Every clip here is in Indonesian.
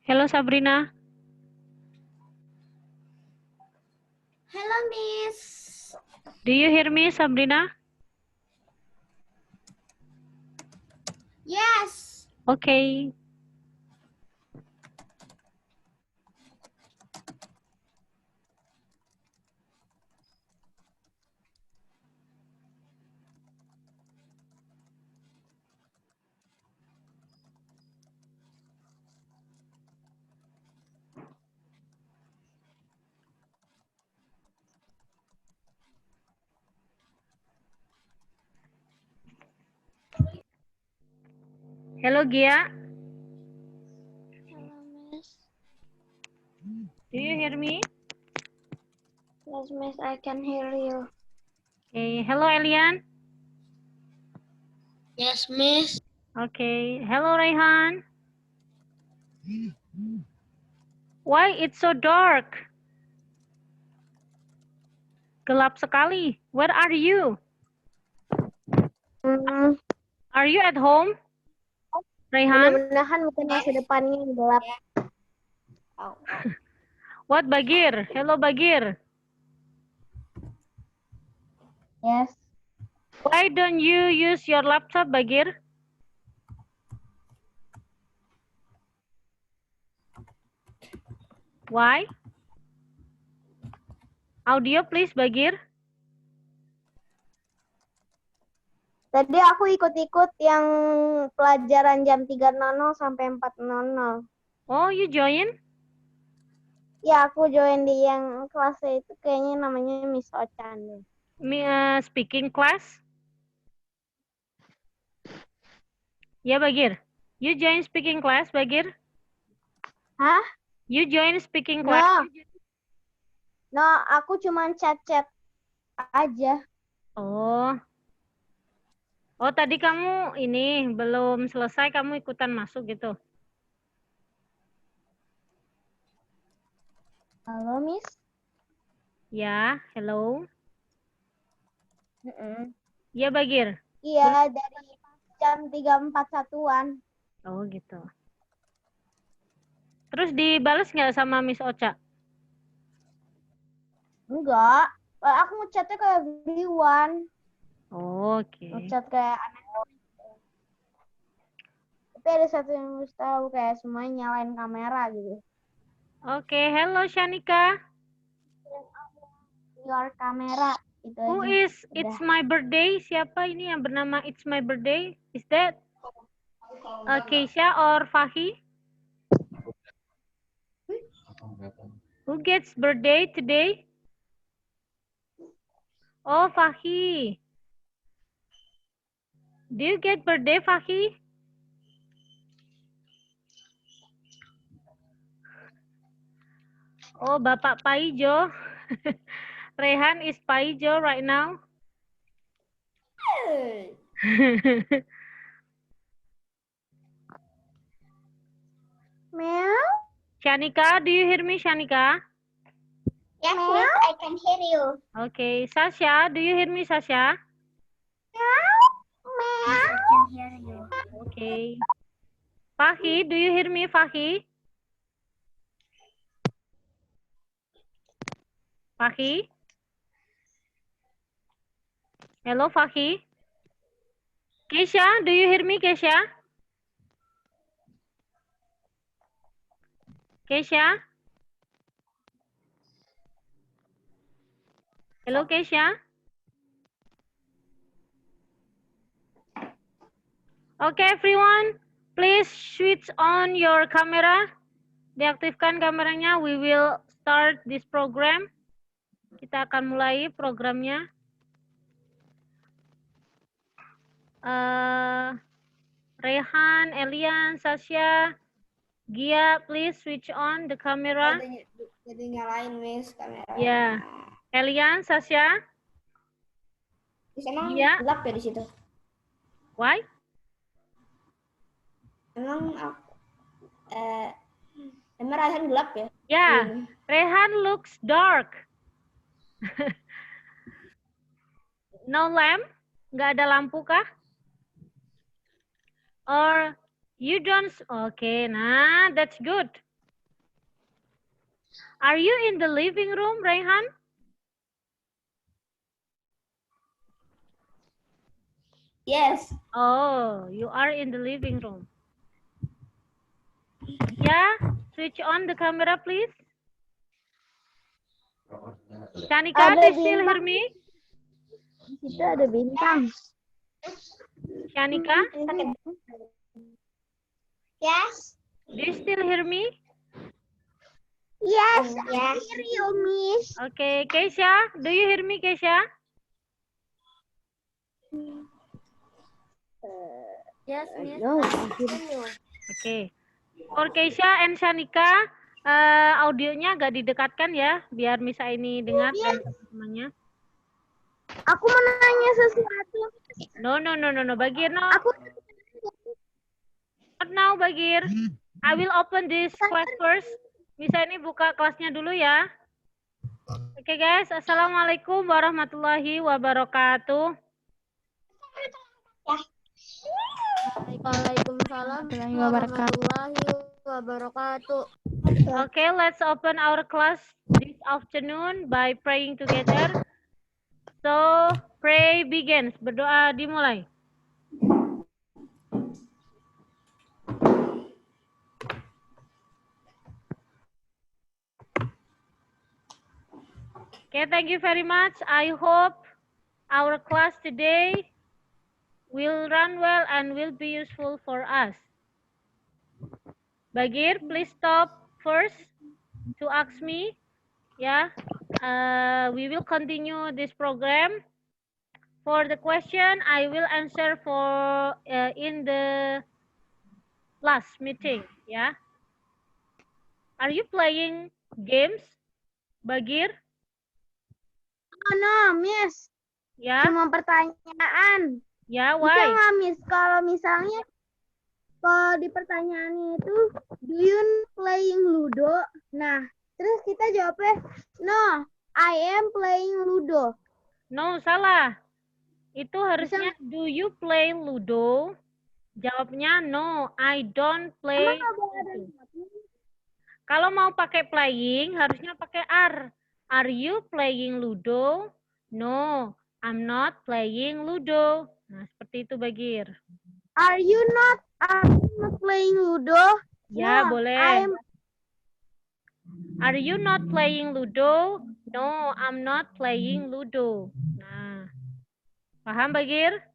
Hello, Sabrina. Hello, Miss. Do you hear me, Sabrina? Yes. Okay. Hello, Gia. Hello, Miss. Do you hear me? Yes, Miss, I can hear you. Okay. Hello, Elian. Yes, Miss. Okay. Hello, Raihan. Why it's so dark? Gelap sekali. Where are you? Are you at home, Raihan? Mudah-mudahan bukan masa depannya yang gelap. What, Bagir? Hello, Bagir. Yes. Why don't you use your laptop, Bagir? Why? Audio, please, Bagir. Tadi aku ikut-ikut yang pelajaran jam 3.00 sampai 4.00. Oh, you join? Ya, aku join di yang kelasnya itu kayaknya namanya Miss Ochan. Speaking class? Ya, Bagir. You join speaking class, Bagir? Hah? You join speaking class? No, aku cuma chat-chat aja. Oh. Oh, tadi kamu ini belum selesai, kamu ikutan masuk gitu? Halo, Miss. Ya, hello. Mm-mm. Ya, Bagir. Iya, dari jam 3.41-an. Oh, gitu. Terus dibales nggak sama Miss Ocha? Enggak. Aku ngechatnya kayak everyone. Oh, oke. Ngechat kayak aneh. Tapi ada satu yang harus tahu kayak semuanya nyalain kamera gitu. Oke, hello Shanika. Your kamera itu Who aja. is Udah. It's My Birthday? Siapa ini yang bernama It's My Birthday? Is that Keisha or Fahi? Who gets birthday today? Oh, Fahi. Do you get birthday, Fahi? Oh, Bapak Paijo. Rehan is Paijo right now. Meow. Shanika, do you hear me, Shanika? Yes, Miss, I can hear you. Okay, Sasha, do you hear me, Sasha? Meow. Meow. I can hear you. Okay. Fahi, do you hear me, Fahi? Fahi? Hello, Fahi? Keisha, do you hear me, Keisha? Keisha? Hello, Keisha? Okay, everyone, please switch on your camera. Diaktifkan kameranya. We will start this program. Kita akan mulai programnya. Rehan, Elian, Sasha, Gia, please switch on the camera. Jadi nyalain, Miss, kamera. Ya, Elian, Sasha. Di sana Gia. gelap ya di situ. Why? Emang emang Raihan gelap ya? Yeah, Rehan looks dark. No lamp? Nggak ada lampu kah? Or you don't? Okay, nah, that's good. Are you in the living room, Raihan? Yes. Oh, you are in the living room. Yeah, switch on the camera, please. Shanika, do you still hear me? Di situ ada bintang. Shanika, Yes. do you still hear me? Yes, I hear you, Miss. Okay, Keisha, do you hear me, Keisha? Yes, Miss. No. Okay. For Keisha and Shanika, audionya agak didekatkan ya, biar Misa ini dengar dan teman-temannya. Aku mau nanya sesuatu. No, Bagir, no. Aku Not now, Bagir. I will open this class first. Misa ini buka kelasnya dulu ya. Oke guys, Assalamualaikum warahmatullahi wabarakatuh. Waalaikumsalam warahmatullahi wabarakatuh. Okay, let's open our class this afternoon by praying together. So, pray begins. Berdoa dimulai. Okay, thank you very much. I hope our class today will run well and will be useful for us. Bagir, please stop first to ask me. Yeah, we will continue this program. For the question, I will answer for in the last meeting. Yeah. Are you playing games, Bagir? Oh no, Miss. Ya. Cuma pertanyaan. Ya, Bisa why? nggak, Miss? Kalau misalnya di pertanyaannya itu, do you playing Ludo? Nah, terus kita jawabnya, no, I am playing Ludo. No, salah. Itu harusnya do you play Ludo? Jawabnya no, I don't play Ludo. Kalau mau pakai playing, harusnya pakai are. Are you playing Ludo? No, I'm not playing Ludo. Nah, seperti itu, Bagir. Are you not playing Ludo? Ya, No, boleh. Are you not playing Ludo? No, I'm not playing Ludo. Nah, paham, Bagir?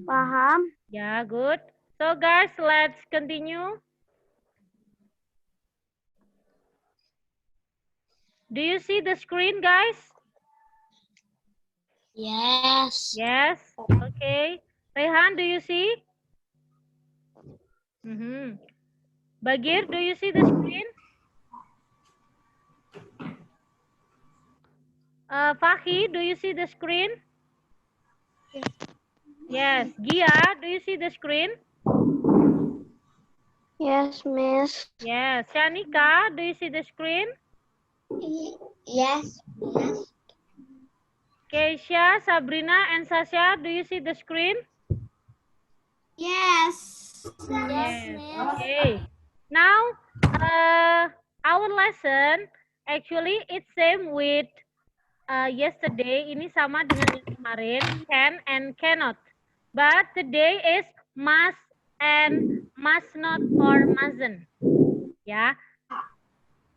Paham. Ya, good. So, guys, let's continue. Do you see the screen, guys? Yes. Yes. Okay. Rehan, do you see? Bagir, do you see the screen? Fahi, do you see the screen? Yes. Gia, do you see the screen? Yes, Miss. Yes. Shanika, do you see the screen? Yes. Keisha, Sabrina, and Sasha, do you see the screen? Yes. Yes. Okay. Now, our lesson actually it's same with yesterday. Ini sama dengan yang kemarin, can and cannot. But today is must and must not or mustn't. Ya.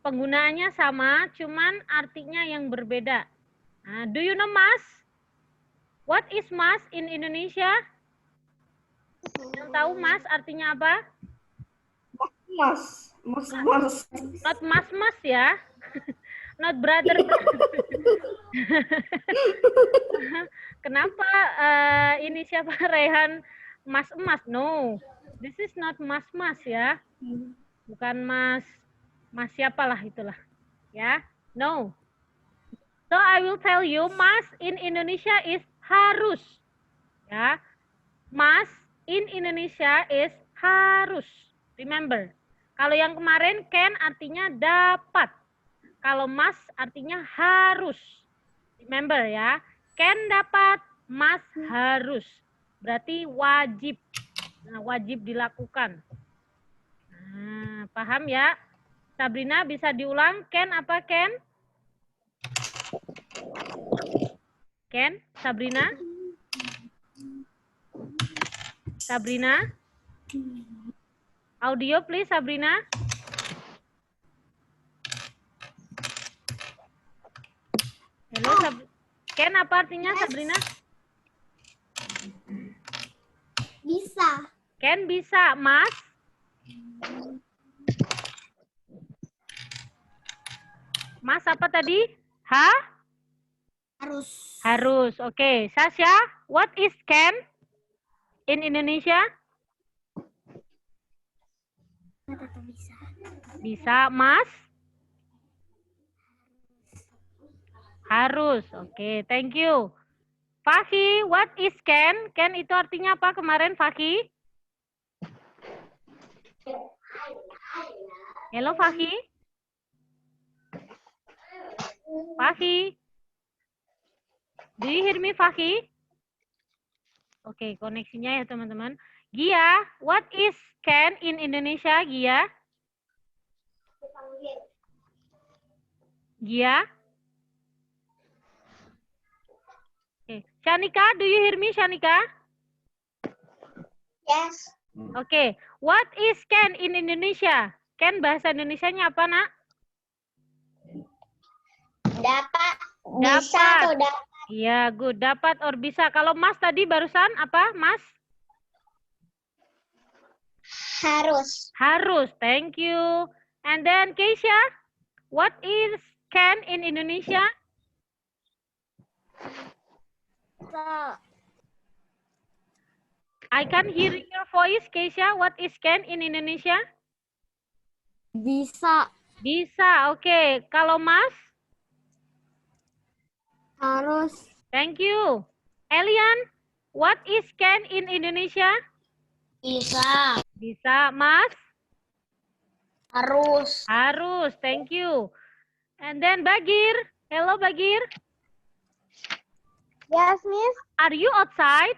Penggunaannya sama, cuman artinya yang berbeda. Nah, do you know must? What is must in Indonesia? Yang tahu must artinya apa? Mas. Not mas ya. Not brother. Kenapa ini siapa Rehan mas emas? No. This is not mas ya. Bukan mas siapalah itulah. Ya. No. So I will tell you must in Indonesia is harus. Ya. Must in Indonesia is harus. Remember. Kalau yang kemarin can artinya dapat. Kalau must artinya harus. Remember ya. Can dapat, must harus. Berarti wajib. Nah, wajib dilakukan. Nah, paham ya? Sabrina bisa diulang. Ken apa Ken? Ken, Sabrina? Sabrina? Audio please Sabrina. Halo Ken apa artinya Sabrina? Bisa. Ken bisa, Mas? Mas apa tadi? Harus. Harus. Oke. Sasha, what is can in Indonesia? Bisa. Bisa, Mas? Harus. Oke, thank you. Fakhi, what is can? Can itu artinya apa kemarin, Fakhi? Hello, Fakhi? Fakhi? Do you hear me, Fakhi? Oke, koneksinya ya, teman-teman. Gia, what is can in Indonesia, Gia? Gia? Okay. Shanika, do you hear me, Shanika? Yes. Okay. What is can in Indonesia? Can bahasa Indonesianya apa, Nak? Dapat. Dapat. Bisa atau dapat? Iya, good. Dapat or bisa. Kalau Mas tadi barusan apa, Mas? Harus. Harus. Thank you. And then Keisha, what is can in Indonesia? I can hear your voice, Keisha. What is can in Indonesia? Bisa. Bisa. Oke. Kalau Mas? Harus. Thank you. Elian, what is can in Indonesia? Bisa. Bisa, Mas? Harus. Harus. Thank you. And then Bagir. Hello, Bagir. Yes, Miss. Are you outside?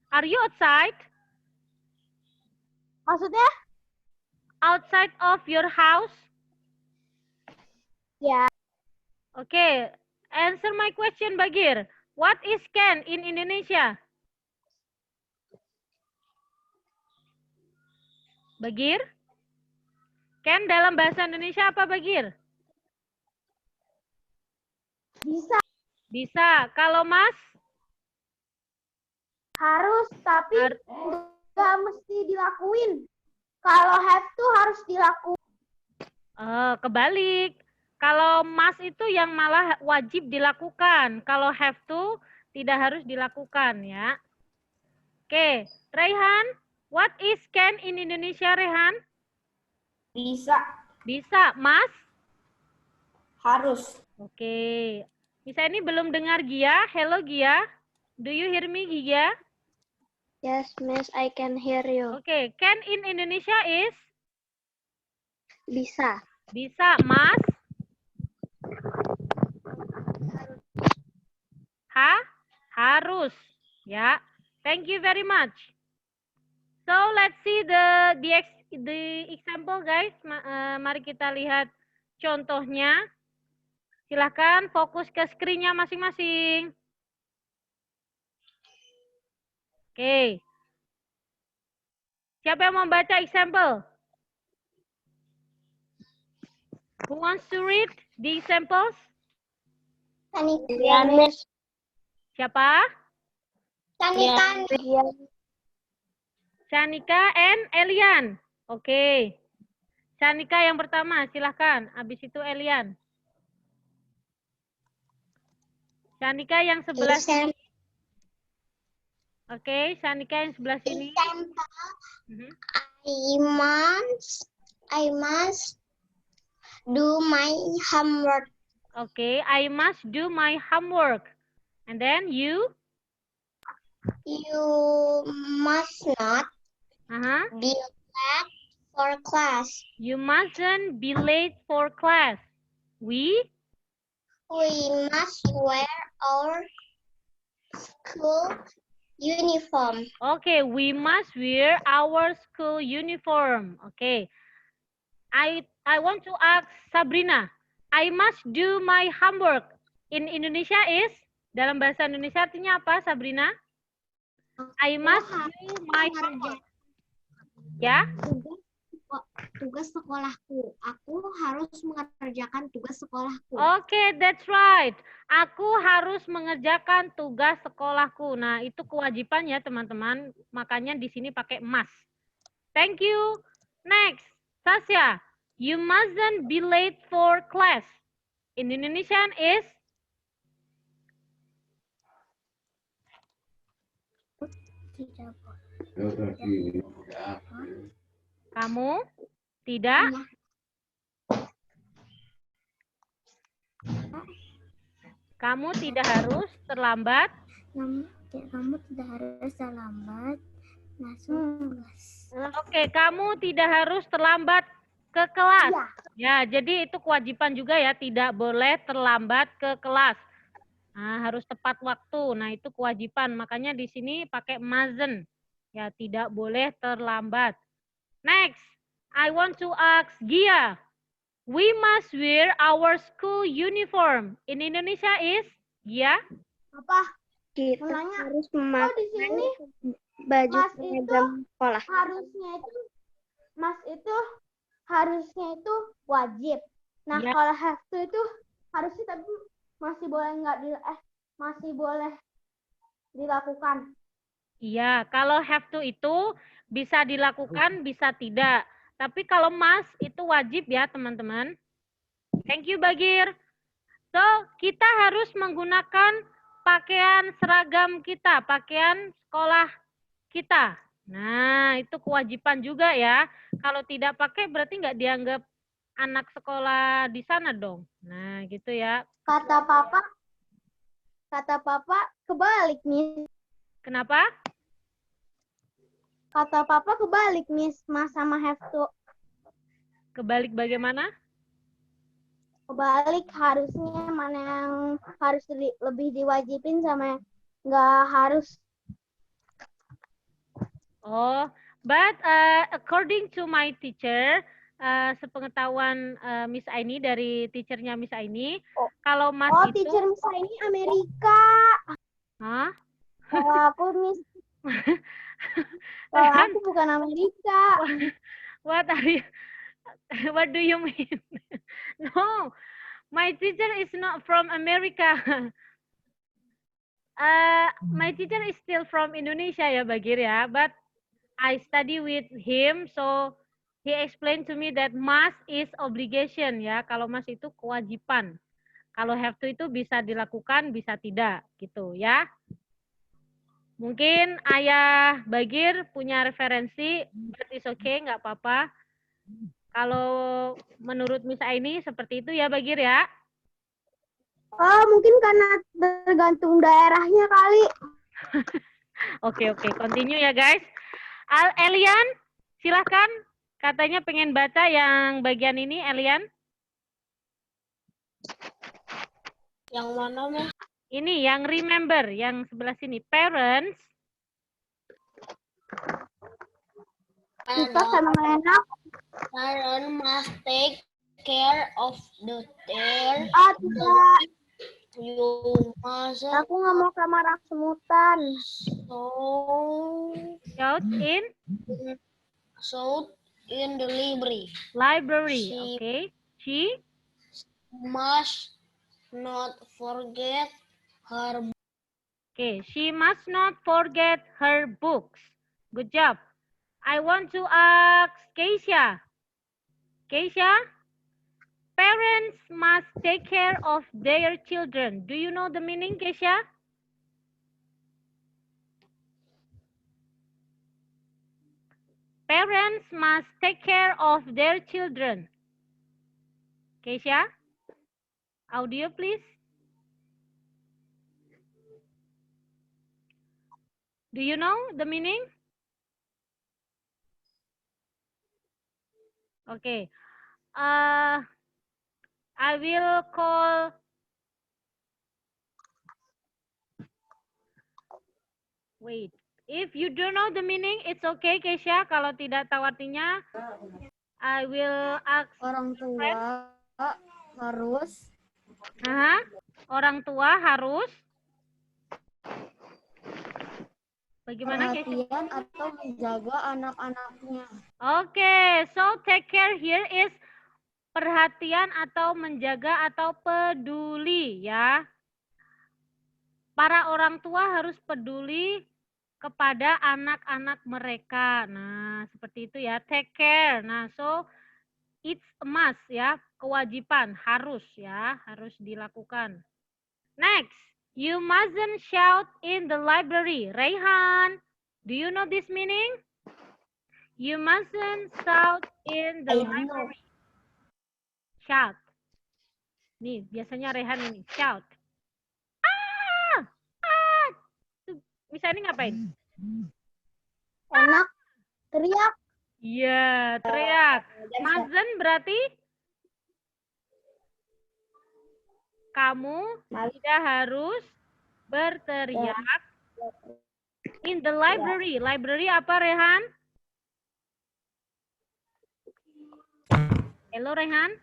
Are you outside? Maksudnya? Outside of your house? Ya. Okay. Answer my question, Bagir. What is can in Indonesia? Bagir? Can dalam bahasa Indonesia apa, Bagir? Bisa. Bisa. Kalau Mas? Harus, tapi nggak mesti dilakuin. Kalau have to harus dilakuin. Kebalik. Kalau Mas itu yang malah wajib dilakukan. Kalau have to tidak harus dilakukan ya. Oke, Raihan, what is can in Indonesia, Raihan? Bisa. Bisa, Mas? Harus. Oke. Bisa ini belum dengar Gia. Hello Gia. Do you hear me, Gia? Yes, Miss, I can hear you. Oke, can in Indonesia is? Bisa. Bisa, Mas? Harus. Ya. Thank you very much. So, let's see the example, guys. Mari kita lihat contohnya. Silahkan fokus ke screen-nya masing-masing. Oke. Siapa yang mau baca example? Who wants to read the examples? Miss. Siapa? Shanika. Shanika and Elian. Oke. Shanika yang pertama, silahkan. Habis itu Elian. Shanika yang sebelah sini. Oke, Shanika yang sebelah sini. I must do my homework. Oke, I must do my homework. And then you? You must not be late for class. You mustn't be late for class. We must wear our school uniform. Okay, we must wear our school uniform. Okay. I want to ask Sabrina. I must do my homework. In Indonesia is, dalam bahasa Indonesia artinya apa, Sabrina? I must do my homework. Ya? Tugas sekolahku. Aku harus mengerjakan tugas sekolahku. Oke, that's right. Aku harus mengerjakan tugas sekolahku. Nah, itu kewajiban ya, teman-teman. Makanya di sini pakai must. Thank you. Next, Sasha. You mustn't be late for class. In Indonesian is? Tidak Kamu tidak? Kamu tidak harus terlambat. Kamu tidak harus terlambat masuk kelas. Oke, kamu tidak harus terlambat ke kelas. Ya, jadi itu kewajiban juga ya, tidak boleh terlambat ke kelas. Nah, harus tepat waktu. Nah, itu kewajiban. Makanya di sini pakai mustn't. Ya, tidak boleh terlambat. Next, I want to ask Gia. We must wear our school uniform. In Indonesia is, Gia? Apa? Kita Nanya, harus di memakai sini baju Mas seragam sekolah. Harusnya itu wajib. Nah, Ya. kalau have to itu harusnya tapi masih boleh dilakukan. Iya, kalau have to itu bisa dilakukan, bisa tidak. Tapi kalau must itu wajib ya, teman-teman. Thank you, Bagir. So, kita harus menggunakan pakaian seragam kita, pakaian sekolah kita. Nah, itu kewajiban juga ya. Kalau tidak pakai berarti nggak dianggap anak sekolah di sana dong. Nah, gitu ya. Kata papa kebalik, Miss. Kenapa? Kata papa kebalik, Miss, mas sama have to. Kebalik bagaimana? Kebalik, harusnya mana yang harus lebih diwajibin sama yang nggak harus. Oh, but according to my teacher, sepengetahuan Miss Aini dari teachernya Miss Aini, kalau Mas itu, Teacher Miss ini Amerika. hah? Kalau aku Miss, kalau aku bukan Amerika. What are you? What do you mean? No, my teacher is not from America. My teacher is still from Indonesia ya, Bagir ya, but I study with him, so he explained to me that must is obligation ya. Kalau must itu kewajiban. Kalau have to itu bisa dilakukan, bisa tidak gitu ya. Mungkin Ayah Bagir punya referensi, but it's okay, nggak apa-apa. Kalau menurut Miss Aini seperti itu ya, Bagir ya. Oh, mungkin karena tergantung daerahnya kali. Oke, continue ya guys. Elian, silahkan. Katanya pengen baca yang bagian ini, Elian. Yang mana, Mas? Ini yang remember, yang sebelah sini. Parents. Kita sama enak. Parents must take care of the their. Tidak. You must Aku nggak mau kamar semutan. shout in the library. Library, okay. She Must not forget her. Okay, she must not forget her books. Good job. I want to ask Keisha. Keisha, parents must take care of their children. Do you know the meaning, Keisha? Parents must take care of their children. Keisha, audio please. Do you know the meaning? Okay. I will call. Wait. If you don't know the meaning, it's okay, Keisha. Kalau tidak tahu artinya, I will ask Orang tua harus orang tua harus bagaimana Keisha? perhatian atau menjaga anak-anaknya. Okay, so take care here is perhatian atau menjaga atau peduli ya. Para orang tua harus peduli kepada anak-anak mereka. Nah, seperti itu ya. Take care. Nah, so it's a must ya, kewajiban, harus ya, harus dilakukan. Next, you mustn't shout in the library. Rayhan, do you know this meaning? You mustn't shout in the library. Shout. Nih, biasanya Rayhan ini, shout. Ah! Ah! Bisa ini ngapain? Enak, teriak. Iya, teriak. Mustn't berarti kamu tidak harus berteriak in the library. Library apa, Rehan? Halo, Rehan?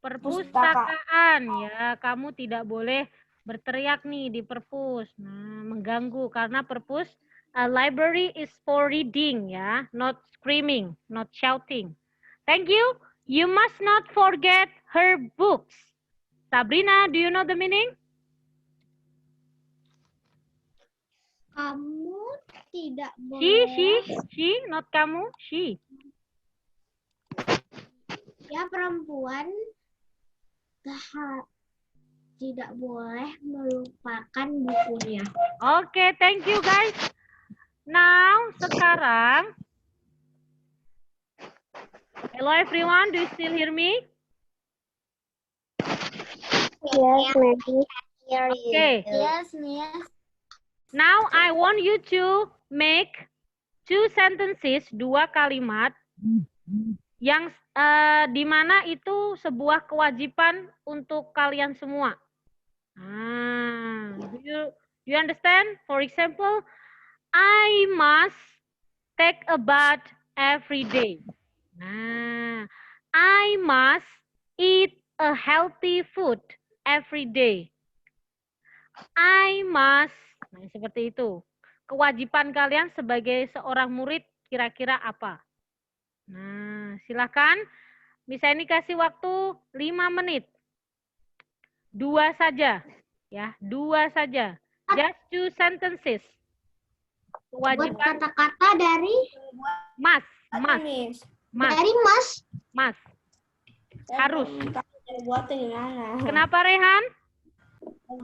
Perpustakaan. Ya, kamu tidak boleh berteriak nih di perpus. Nah, mengganggu karena perpus library is for reading ya, not screaming, not shouting. Thank you. You must not forget her books. Sabrina, do you know the meaning? Kamu tidak boleh. She, not kamu, she. Ya, perempuan tidak boleh melupakan bukunya. Oke, thank you guys. Now, sekarang. Hello everyone, do you still hear me? Yes, maybe. Okay. Yes, Miss. Now I want you to make 2 sentences, 2 kalimat yang di mana itu sebuah kewajiban untuk kalian semua. Do you understand? For example, I must take a bath every day. Nah, I must eat a healthy food every day. I must, nah seperti itu. Kewajiban kalian sebagai seorang murid kira-kira apa? Nah, silakan. Bisa ini kasih waktu 5 menit. 2 saja. Ya, 2 saja. Just 2 sentences. Kewajiban kata-kata dari mas. Dari mas. Harus. Buatnya gimana? Kenapa Rehan?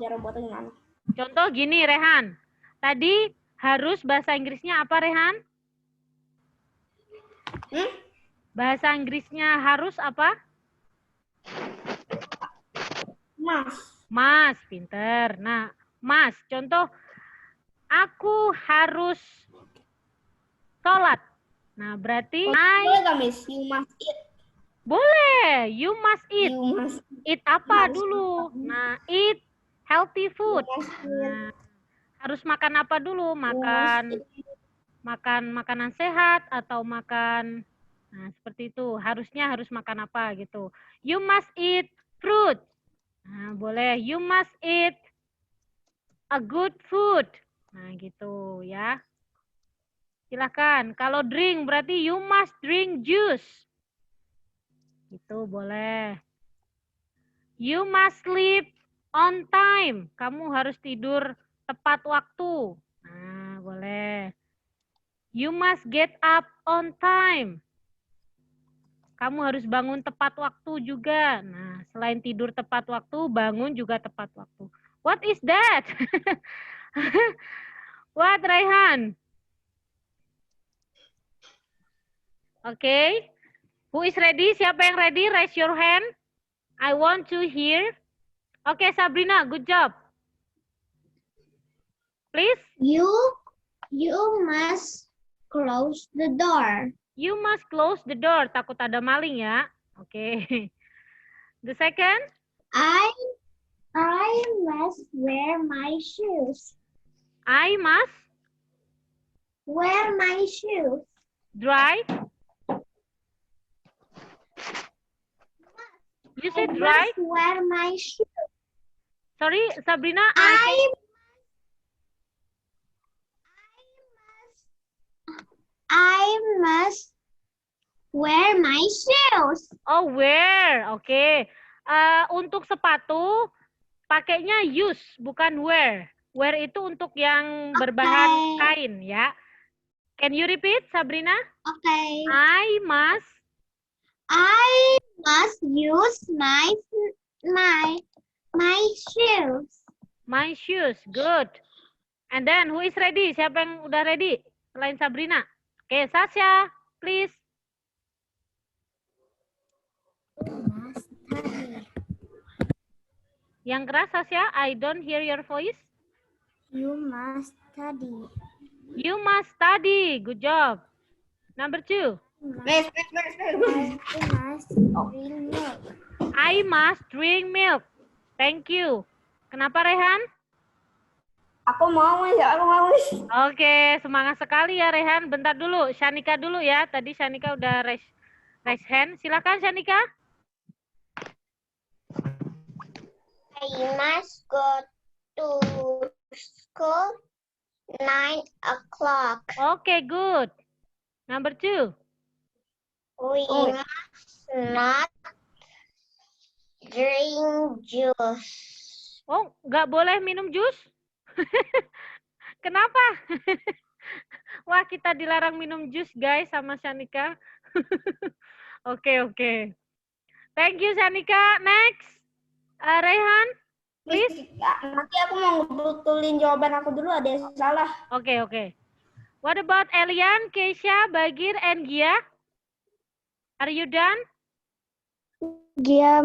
Cara buatnya gimana? Contoh gini Rehan. Tadi harus bahasa Inggrisnya apa Rehan? Bahasa Inggrisnya harus apa? Mas, pinter. Nah, mas, contoh aku harus sholat. Nah, berarti Boleh gak, Miss? You must eat. Boleh, you must eat. You must Eat apa dulu? Nah, eat healthy food. Nah, harus makan apa dulu? Makan makanan sehat atau makan, nah seperti itu. Harusnya harus makan apa gitu. You must eat fruit. Nah, boleh. You must eat a good food. Nah, gitu ya. Silakan. Kalau drink berarti you must drink juice. Itu boleh. You must sleep on time. Kamu harus tidur tepat waktu. Nah, boleh. You must get up on time. Kamu harus bangun tepat waktu juga. Nah, selain tidur tepat waktu, bangun juga tepat waktu. What is that? What, Raihan? Okay. Who is ready? Siapa yang ready? Raise your hand. I want to hear. Okay, Sabrina, good job. Please. You must close the door. You must close the door. Takut ada maling ya. Okay. The second. I must wear my shoes. I must Wear my shoes. Dry? You said dry? Wear my shoes. Sorry, Sabrina. I must wear my shoes. Oh, wear. Oke. Untuk sepatu, pakainya use, bukan wear. Wear itu untuk yang berbahan kain, ya. Can you repeat, Sabrina? Okay. I must use my shoes. my shoes. Good. And then, who is ready? Siapa yang udah ready? Selain Sabrina. Oke, Sasha, please. Yang keras, Sasha. I don't hear your voice. You must study. You must study. Good job. Number 2. I must drink milk. Thank you. Kenapa, Rehan? Aku mau. Oke, semangat sekali ya, Rehan. Bentar dulu, Shanika dulu ya. Tadi Shanika udah raise hand. Silakan, Shanika. I must go to school 9 o'clock. Oke, good. Number 2. We must not drink juice. Oh, nggak boleh minum jus? Kenapa? Wah, kita dilarang minum jus, guys, sama Shanika. Oke. Thank you, Shanika. Next. Rehan, please. Nanti aku mau ngebetulin jawaban aku dulu, ada yang salah. Oke. What about Elian, Keisha, Bagir, and Gia? Are you done? Gia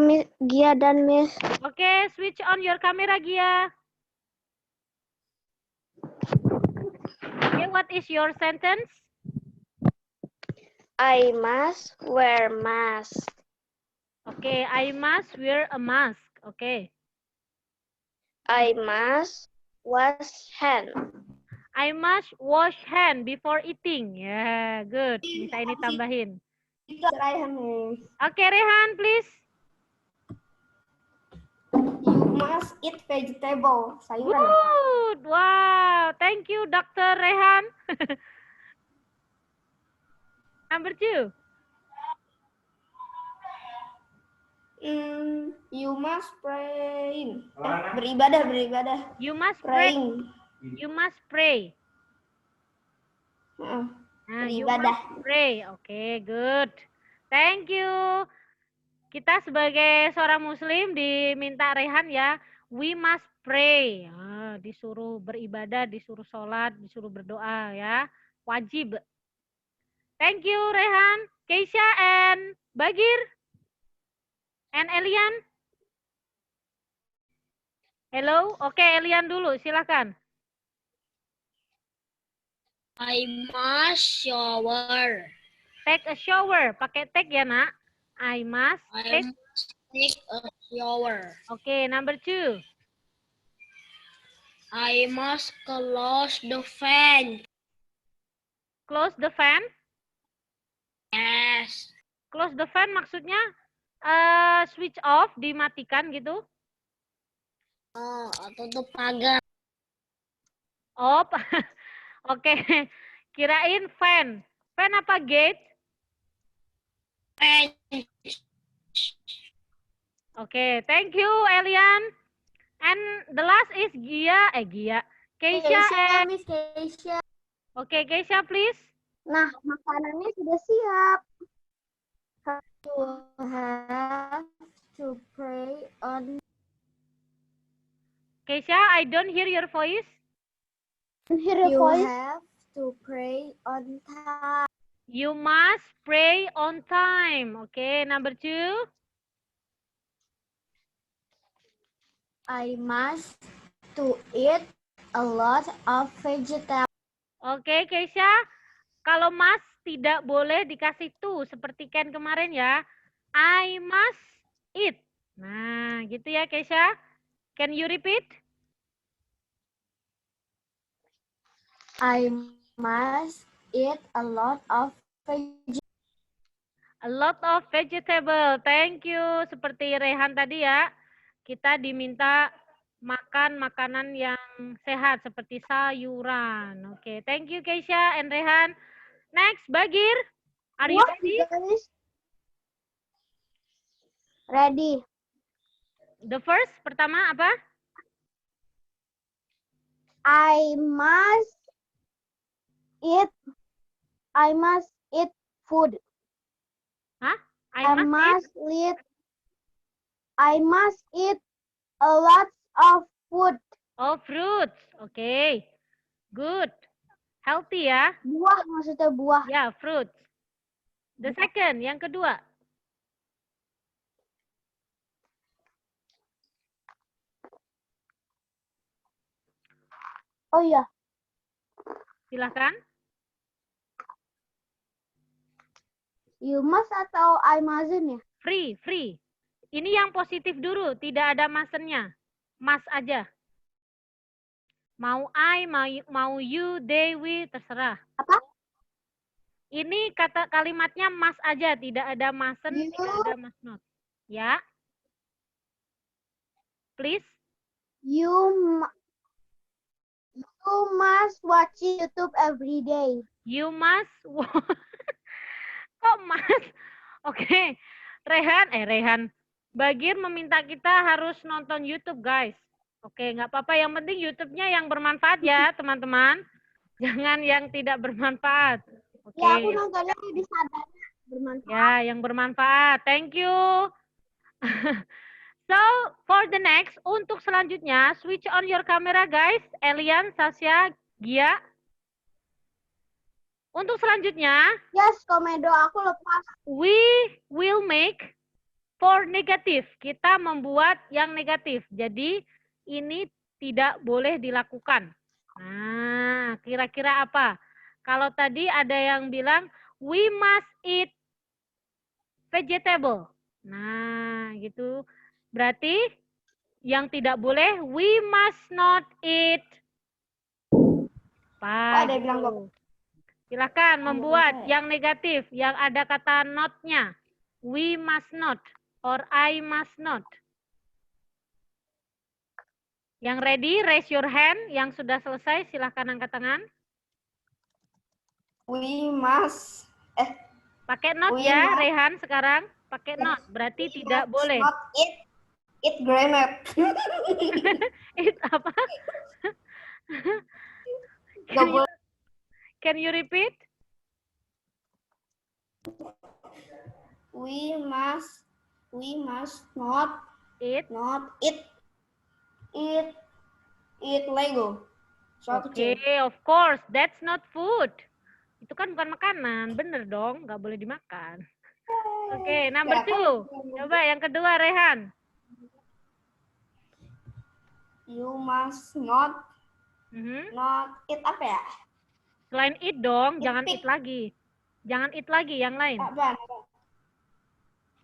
dan Miss. Okay, switch on your camera, Gia. Okay, what is your sentence? I must wear mask. Okay, I must wear a mask. Okay. I must wash hand. I must wash hand before eating. Yeah, good. Bisa ini tambahin. Okay, Rehan, please. You must eat vegetable. Sayuran. Good. Wow. Thank you, Dr. Rehan. Number 2. You must pray. Beribadah. You must pray. You must pray. Nah, you must pray. Oke, good. Thank you. Kita sebagai seorang muslim diminta Rehan ya, we must pray. Disuruh beribadah, disuruh sholat, disuruh berdoa ya. Wajib. Thank you, Rehan, Keisha, and Bagir. And Elian. Hello. Oke, Elian dulu, silakan. I must shower. Take a shower. Pakai take ya, Nak. I must take a shower. Okay, number 2. I must close the fan. Close the fan? Yes. Close the fan maksudnya switch off, dimatikan gitu? Oh, tutup pagar. Oh, oke. Kirain fan. Fan apa gate? Fan. Oke, thank you, Elian. And the last is Gia. Keisha. Miss Keisha. Oke, Keisha, please. Nah, makanannya sudah siap. You have to pray on. Keisha, I don't hear your voice. You have to pray on time. You must pray on time. Okay, number 2. I must to eat a lot of vegetables. Oke, Keisha. Kalau must tidak boleh dikasih to seperti Ken kemarin ya. I must eat. Nah, gitu ya, Keisha. Can you repeat? I must eat a lot of A lot of vegetable. Thank you. Seperti Rehan tadi ya. Kita diminta makan makanan yang sehat seperti sayuran. Oke, thank you Keisha and Rehan. Next, Bagir. Are you ready? Ready. The first, pertama apa? I must eat food. Hah? I must eat a lot of food. Oh, fruits. Oke. Good. Healthy ya. Buah maksudnya buah. Ya, fruits. The second, yang kedua. Oh iya. Silahkan. You must atau I mustn't ya? Free, free. Ini yang positif dulu, tidak ada masennya. Must aja. Mau I, mau you, they, we, terserah. Apa? Ini kalimatnya must aja, tidak ada masen, You. tidak ada must not. Ya. Please. You must watch YouTube every day. You must. Kok must? Oke. Rehan. Bagir meminta kita harus nonton YouTube, guys. Oke, nggak apa-apa. Yang penting YouTube-nya yang bermanfaat ya, teman-teman. Jangan yang tidak bermanfaat. Oke. Ya, aku nontonnya di Sadana. Bermanfaat. Ya, yang bermanfaat. Thank you. So, for the next, untuk selanjutnya, switch on your camera, guys. Elian, Sasha, Gia. Untuk selanjutnya, Yes, komedo aku lepas. we will make for negatif. Kita membuat yang negatif. Jadi, ini tidak boleh dilakukan. Nah, kira-kira apa? Kalau tadi ada yang bilang, we must eat vegetable. Nah, gitu. Berarti yang tidak boleh, we must not eat. Ada yang bilang Gitu. Silakan membuat yang negatif, yang ada kata not-nya. We must not or I must not. Yang ready, raise your hand. Yang sudah selesai, silahkan angkat tangan. We must. Pakai not We ya, must. Rehan sekarang. Pakai not, berarti tidak boleh. Not eat granite. It apa? Nggak boleh. Can you repeat? We must not It. eat Lego. Oke, of course, that's not food. Itu kan bukan makanan, bener dong, nggak boleh dimakan. Oke, number 2. Coba yang kedua, Rehan. You must not eat apa ya? Selain eat dong, Eat jangan pig. eat lagi. Jangan eat lagi, yang lain. Apa?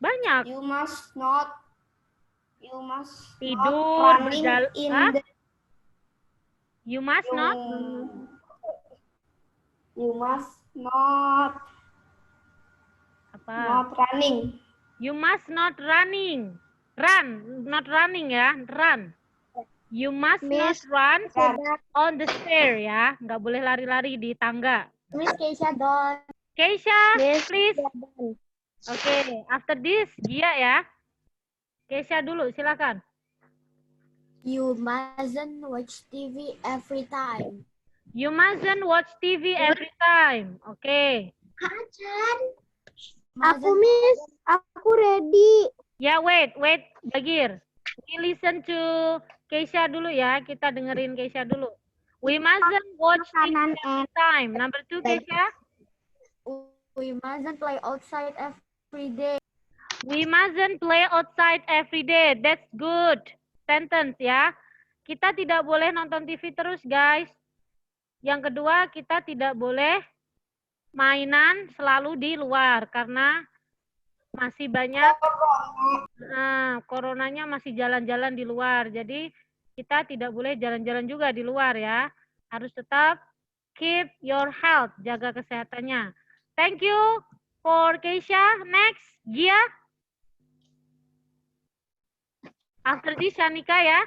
Banyak. You must not Tidur, running in Hah? the You must not. You must not Apa? running. You must not running. Run, not running ya, run. You must not run on the stair ya, nggak boleh lari-lari di tangga. Miss Keisha don. Keisha, please. Oke, after this, Gia ya. Keisha dulu, silakan. You mustn't watch TV every time. You mustn't watch TV every time. Oke. Aku miss, aku ready. Ya, wait, Bagir. We listen to Keisha dulu ya. Kita dengerin Keisha dulu. We mustn't watch TV every time. Number 2, Keisha. We mustn't play outside every day. We mustn't play outside every day. That's good. Sentence ya. Kita tidak boleh nonton TV terus, guys. Yang kedua, kita tidak boleh mainan selalu di luar karena masih banyak coronanya masih jalan-jalan di luar. Jadi kita tidak boleh jalan-jalan juga di luar ya. Harus tetap keep your health, jaga kesehatannya. Thank you for Keisha. Next, Gia. After this, Shanika ya.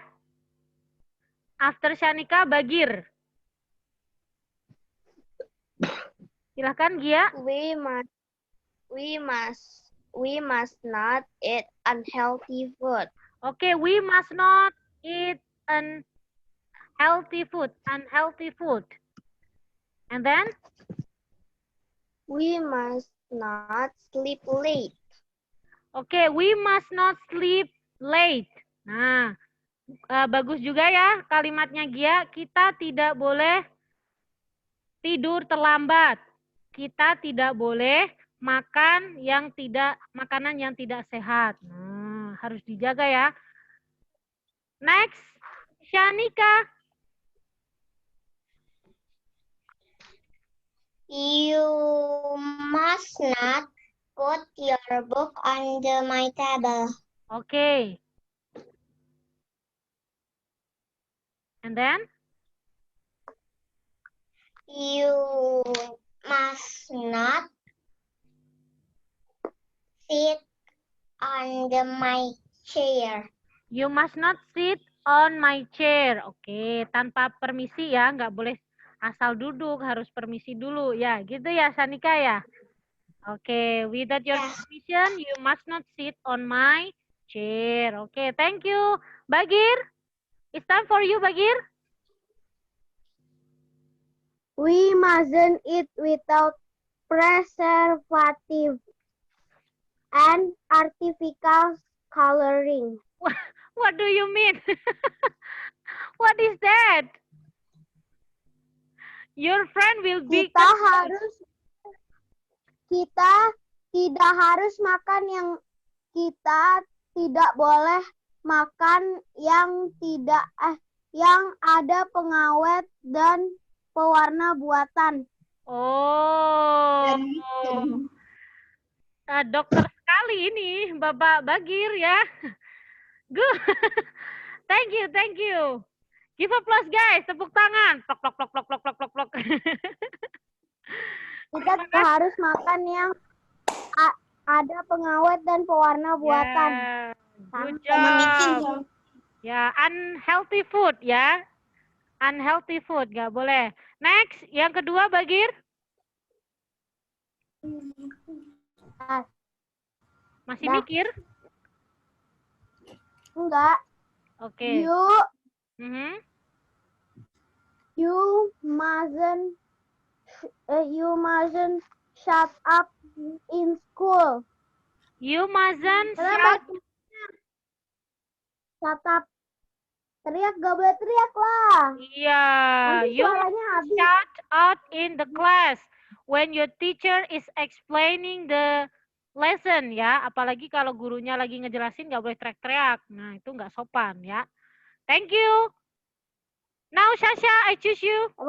After Shanika, Bagir. Silahkan Gia. We must not eat unhealthy food. Okay, we must not eat unhealthy food. And then? We must not sleep late. Okay, we must not sleep late. Nah, bagus juga ya kalimatnya Gia. Kita tidak boleh tidur terlambat. Kita tidak boleh makanan yang tidak sehat. Nah, harus dijaga ya. Next, Shanika. You must not put your book under my table. Okay. And then? You must not sit under my chair. You must not sit on my chair. Oke, tanpa permisi ya, nggak boleh asal duduk, harus permisi dulu ya. Gitu ya, Shanika ya? Oke, without your permission, you must not sit on my chair. Oke, thank you. Bagir, it's time for you, Bagir. We mustn't eat without preservative and artificial coloring. What do you mean? What is that? Your friend will be... Kita tidak harus makan kita tidak boleh makan yang ada pengawet dan pewarna buatan. Oh. Dokter sekali ini Bapak Bagir ya. Good. Thank you. Give applause guys, tepuk tangan. Plok. Kita harus makan yang ada pengawet dan pewarna buatan. Good job. Ya, unhealthy food ya. Unhealthy food, nggak boleh. Next, yang kedua Bagir. Masih mikir? Enggak. Oke. You mustn't shut up in school. You mustn't shut up. Teriak, gak boleh teriak lah. Iya. You shut up in the class when your teacher is explaining the lesson ya. Apalagi kalau gurunya lagi ngejelasin gak boleh teriak-teriak. Nah itu gak sopan ya. Thank you. Now Sasha, I choose you. I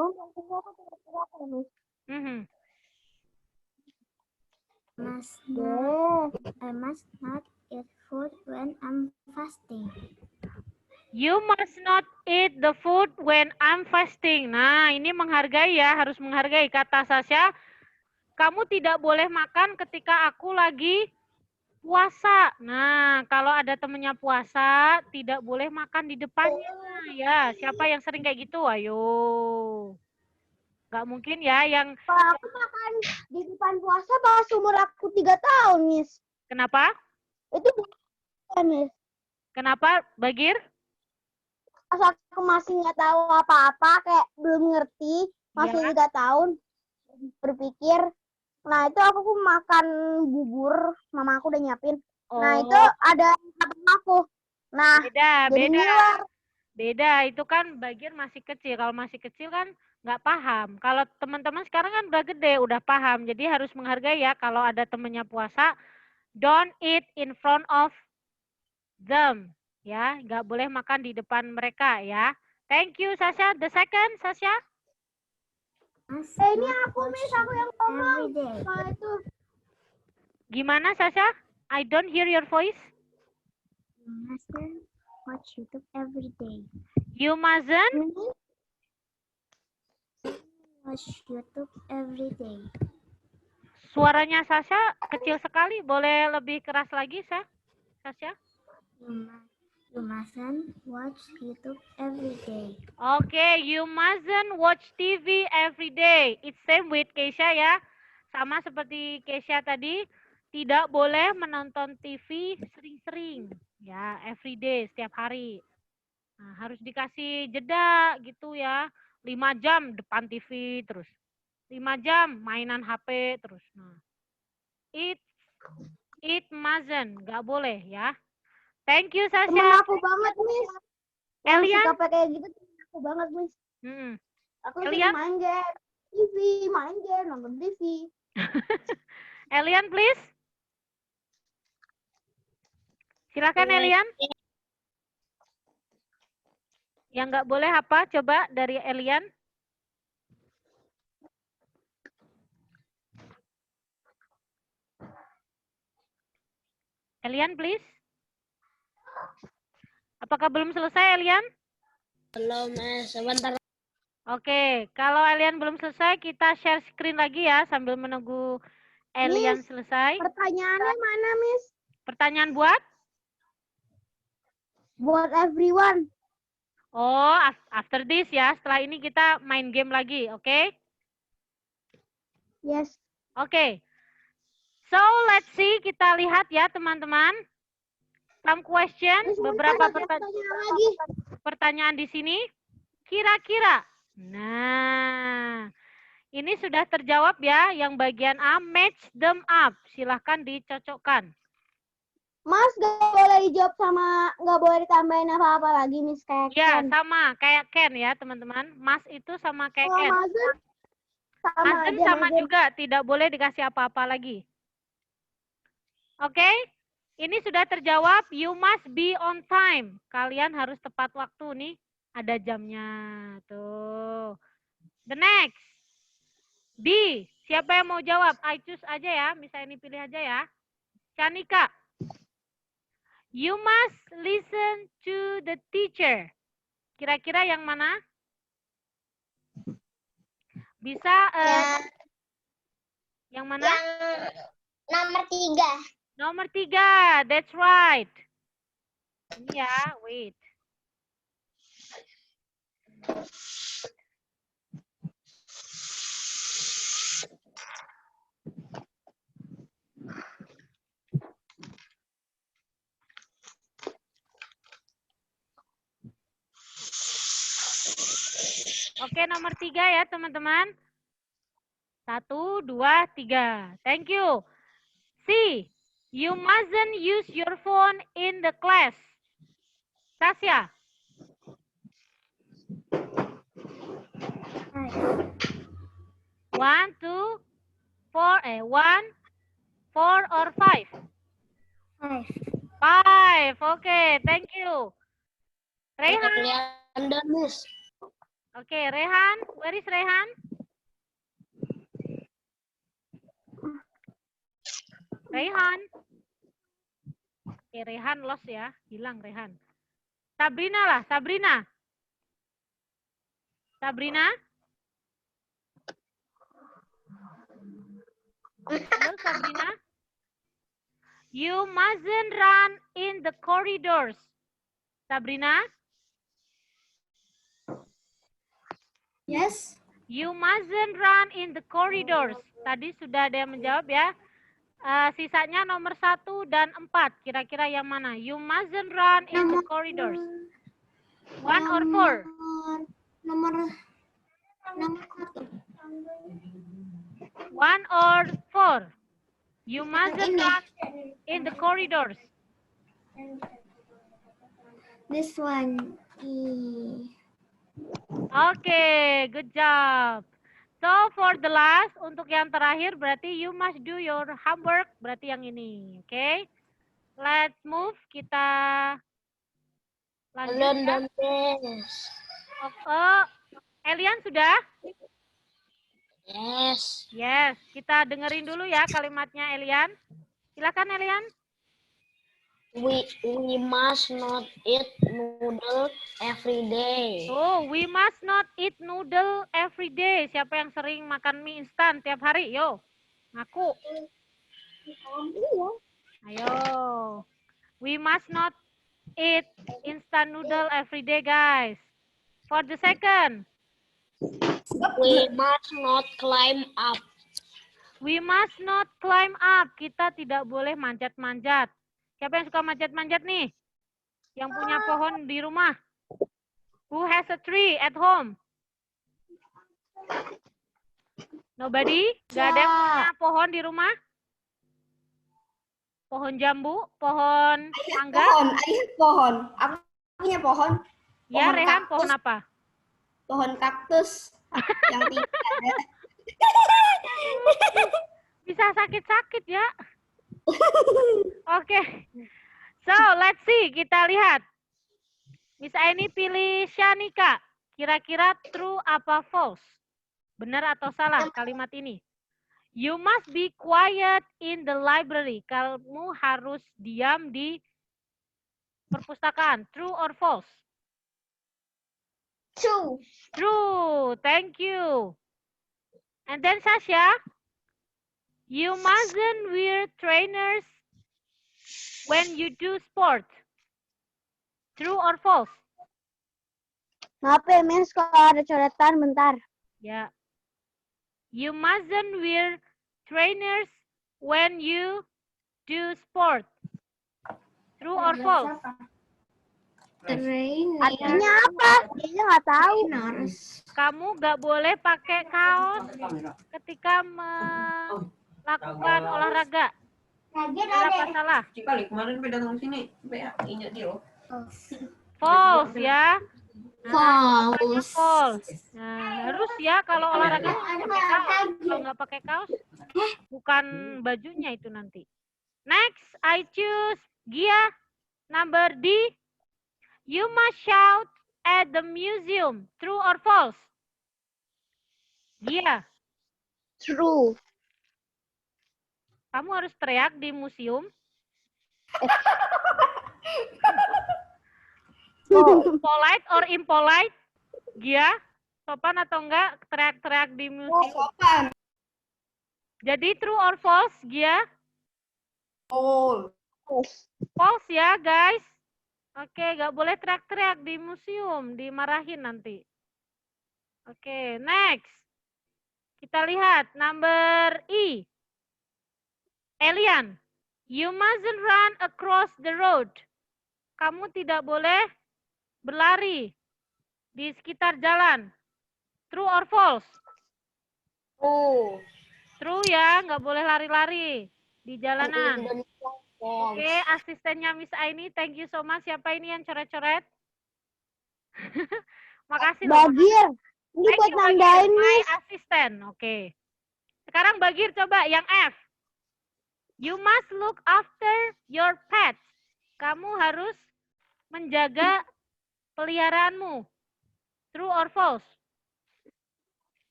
must not eat food when I'm fasting. You must not eat the food when I'm fasting. Nah, ini menghargai ya, harus menghargai kata Sasha. Kamu tidak boleh makan ketika aku lagi puasa. Nah, kalau ada temennya puasa, tidak boleh makan di depannya. Ya, siapa yang sering kayak gitu? Ayo. Gak mungkin ya yang... Aku makan di depan puasa pas umur aku 3 tahun, Miss. Kenapa? Itu bukan, Miss. Kenapa, Bagir? Pas aku masih nggak tahu apa-apa, kayak belum ngerti, masih 3 tahun, berpikir. Nah, itu aku makan bubur, mama aku udah nyiapin. Nah, itu ada aku. Nah, Beda, itu kan Bagir masih kecil. Kalau masih kecil kan nggak paham. Kalau teman-teman sekarang kan udah gede, udah paham. Jadi harus menghargai ya, kalau ada temennya puasa, don't eat in front of them. Ya, nggak boleh makan di depan mereka ya. Thank you, Sasha. The second, Sasha. Ini aku, Miss, aku yang ngomong. Nah, itu. Gimana, Sasha? I don't hear your voice. You mustn't watch YouTube every day. You mustn't watch YouTube every day. Suaranya Sasha kecil sekali. Boleh lebih keras lagi, Sasha? You mustn't watch YouTube every day. Oke, you mustn't watch TV every day. It's same with Keisha ya. Sama seperti Keisha tadi, tidak boleh menonton TV sering-sering. Ya, every day, setiap hari. Nah, harus dikasih jeda gitu ya. 5 jam depan TV terus. 5 jam mainan HP terus. Nah, it mustn't, nggak boleh ya. Thank you, Temen Sasha. aku banget, Miss. Yang Elian? sikapnya kayak gitu temen aku banget, Miss. Aku sering Elian? main game, TV, main game, nonton TV. Elian, please. Silakan, Elian. Yang nggak boleh apa? Coba dari Elian. Elian, please. Apakah belum selesai, Elian? Belum, sebentar. Oke, kalau Elian belum selesai, kita share screen lagi ya sambil menunggu Elian Miss, selesai. Pertanyaannya mana, Miss? Pertanyaan buat? Buat everyone. Oh, after this ya. Setelah ini kita main game lagi, oke? Yes. Oke. So, let's see. Kita lihat ya, teman-teman. Some question, Miss, beberapa pertanyaan lagi. pertanyaan di sini. Kira-kira. Nah, ini sudah terjawab ya. Yang bagian A, match them up. Silahkan dicocokkan. Mas, gak boleh dijawab sama, gak boleh ditambahin apa-apa lagi, Miss, kayak Ya, Ken. sama. Kayak Ken ya, teman-teman. Mas itu sama kayak Kalau Ken. Mazen, sama Mazen aja, sama Mazen. juga. Tidak boleh dikasih apa-apa lagi. Oke? Ini sudah terjawab. You must be on time. Kalian harus tepat waktu nih. Ada jamnya. Tuh. The next. B. Siapa yang mau jawab? I choose aja ya. Misalnya ini pilih aja ya. Chanika. You must listen to the teacher. Kira-kira yang mana? Bisa yang mana? Yang nomor 3. Nomor 3. That's right. Ini ya, wait. Oke, nomor 3 ya, teman-teman. 1, 2, 3. Thank you. C. You mustn't use your phone in the class. Tasya. 1, 2, 4, 1, 4 or 5? 5. Okay, thank you. Rehan. Okay, Rehan. Where is Rehan? Rehan. Okay, Rehan lost ya. Hilang Rehan. Sabrina lah, Sabrina. Sabrina? Halo, Sabrina? You mustn't run in the corridors. Sabrina? Yes. You mustn't run in the corridors. Tadi sudah ada yang menjawab ya. Sisanya nomor 1 dan 4. Kira-kira yang mana? You mustn't run in the corridors. 1 or 4? Nomor 1 or 4? You mustn't run in the corridors. This one. Okay, good job. So for the last, untuk yang terakhir berarti you must do your homework, berarti yang ini, okay? Let's move, kita lanjut. Elian sudah? Yes. Yes, kita dengerin dulu ya kalimatnya Elian. Silakan Elian. We must not eat noodle every day. Oh, we must not eat noodle every day. Siapa yang sering makan mie instan tiap hari? Yo. Ngaku. Iya. Ayo. We must not eat instant noodle every day, guys. For the second. We must not climb up. We must not climb up. Kita tidak boleh manjat-manjat. Siapa yang suka manjat-manjat nih? Yang punya pohon di rumah? Who has a tree at home? Nobody? Gak ada yang punya pohon di rumah? Pohon jambu? Pohon mangga? Pohon. Aku punya pohon. Ya, Pohon Rehan, kaktus. pohon apa? Pohon kaktus yang tinggi ada. Bisa sakit-sakit ya. Oke. So, let's see. Kita lihat. Miss Aini pilih Shanika. Kira-kira true apa false? Benar atau salah kalimat ini? You must be quiet in the library. Kamu harus diam di perpustakaan. True or false? True. True. Thank you. And then Sasha, you mustn't wear trainers when you do sport. True or false? Maaf ya, Miss, kalau ada coretan bentar. Ya. You mustn't wear trainers when you do sport. True or false? Artinya apa? Dia nggak tahu. Kamu nggak boleh pakai kaos ketika melakukan olahraga. Benar apa salah? Kemarin datang sini, injak dia. False ya. False. False. Nah, harus ya kalau olahraga pakai kaos. Kalau nggak pakai kaos, bukan bajunya itu nanti. Next, I choose Gia. Number D. You must shout at the museum. True or false? Gia, True. kamu harus teriak di museum. Polite or impolite? Gia, sopan atau enggak teriak-teriak di museum? Sopan. Jadi true or false, Gia? False ya, guys. Oke, nggak boleh teriak-teriak di museum, dimarahin nanti. Oke, next. Kita lihat number E. Elian, you mustn't run across the road. Kamu tidak boleh berlari di sekitar jalan. True or false? True. True ya, nggak boleh lari-lari di jalanan. Oke, asistennya Miss Aini, thank you so much. Siapa ini yang coret-coret? Makasih loh. Bagir. Ini Thank buat you, Bagir, nandain, my Miss. asisten. Oke. Sekarang Bagir coba yang F. You must look after your pets. Kamu harus menjaga peliharaanmu. True or false?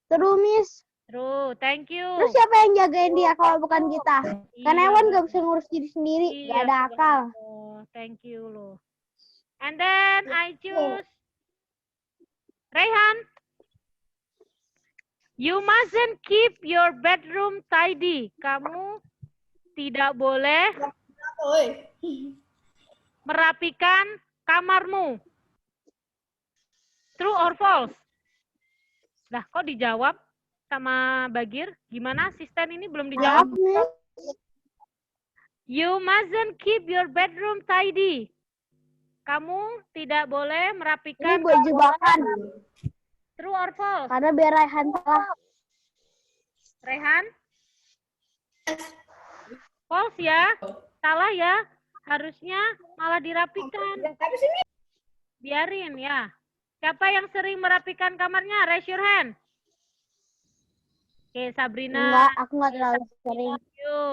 True, Miss. True, thank you. Terus siapa yang jagain dia kalau bukan kita? Kan Iya. hewan gak bisa ngurus diri sendiri. Iya, Gak ada akal. Oh, thank you loh. And then I choose Rehan. You mustn't keep your bedroom tidy. Kamu tidak boleh merapikan kamarmu. True or false? Lah, kok dijawab sama Bagir? Gimana asisten ini belum dijawab? Maaf, Miss. You mustn't keep your bedroom tidy. Kamu tidak boleh Ini merapikan. buat jebakan. True or false? Karena biar Raihan salah. Rehan? False ya? Salah ya? Harusnya malah dirapikan. Biarin ya. Siapa yang sering merapikan kamarnya? Raise your hand. Oke, Sabrina. Enggak, aku nggak terlalu sering. Thank you.